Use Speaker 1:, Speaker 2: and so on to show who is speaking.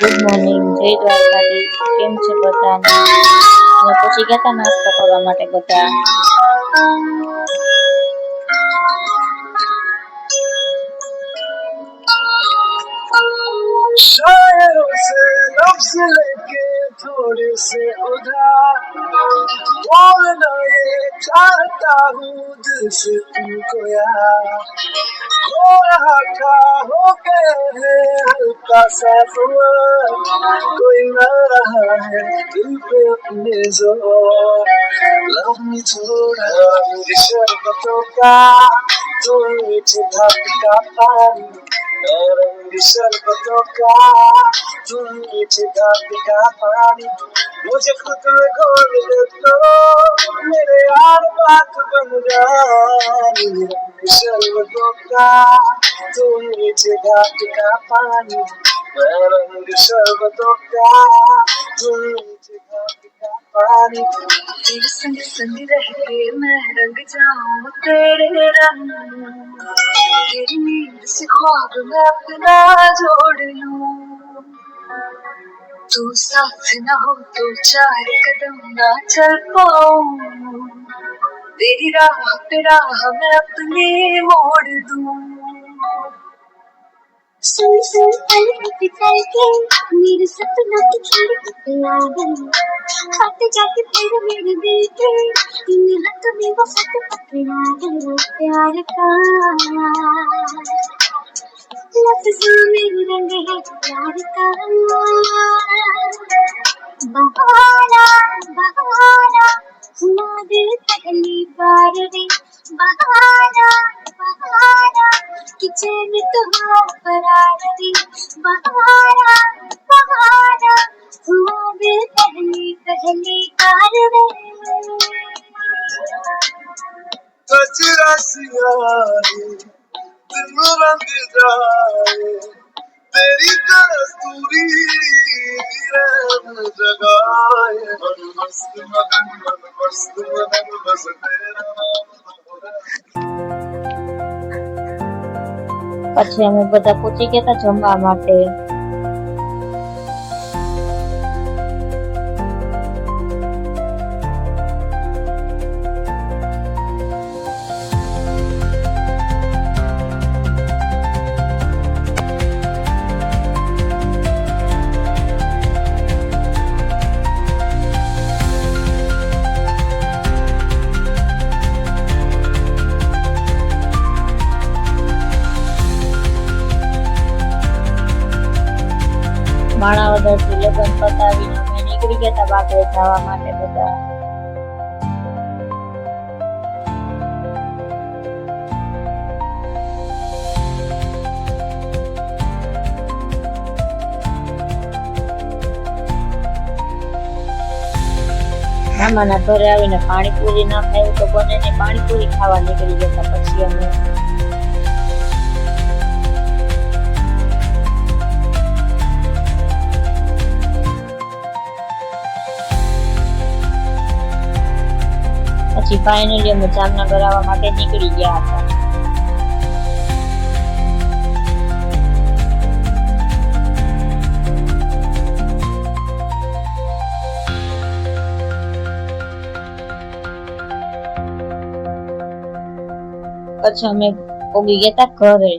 Speaker 1: Good morning, જય દ્વારકાધીશ. કેમ છે બધાને? અમે પછી ગયા તા નાસ્તો કરવા માટે બધા.
Speaker 2: शायरों से लफ्ज लेके थोड़े से उधार बोलना ये चाहता हूँ दिल से तुमको यार हो रहा था हो गए हैं हल्का सा कोई ना रहा है दिल पे अपने जोर लव मी थोड़ा शरबतों का तो मीठे घाट का पानी रंग शरबतों का तुम मीठे घाट का पानी मुझे खुद में घोल दे तो मेरे यार बात बन जाए रंग शरबतों का तुम मीठे घाट का पानी रंग शरबतों का तुम मीठे घाट का पानी तेरे संग संग रह के मैं रंग जाऊं तेरे रंग तेरी नींद से ख्वाब मैं अपना जोड़ लूं तू साथ ना हो तो चार कदम ना चल पाऊं तेरी राह पे राह मैं अपनी मोड़ दूं सुन सुन पलक के मेरे सपनों की खिड़की आ गई खाते जाते फिर मेरे दिल के इन हाथों में वो खत पकड़ा गया प्यार का लफ्ज़ों में रंग है प्यार का बहाना बहाना हुआ दिल पहली बार रे बहाना बहाना कि चैन तुम्हारा रे बहाना बहाना हुआ दिल पहली बार रे कचरा सियाही दिल रंग जाए तेरी कस्तूरी जगाए मस्त मगन बस तेरा
Speaker 1: પછી અમે બધા પહોંચી ગયા હતા જમવા માટે. માણાવદરથી લગ્ન પતાવીને અમે નીકળી ગયા હતા બાકરે જવા માટે બધા. મામાના ઘરે આવીને પાણીપુરી ના ખાયું તો બંનેને પાણીપુરી ખાવા નીકળી ગયા હતા. પછી અમે પછી ફાઇનલી અમે જામનગર આવવા માટે નીકળી ગયા હતા. પછી અમે પોગી ગયા હતા ઘરે.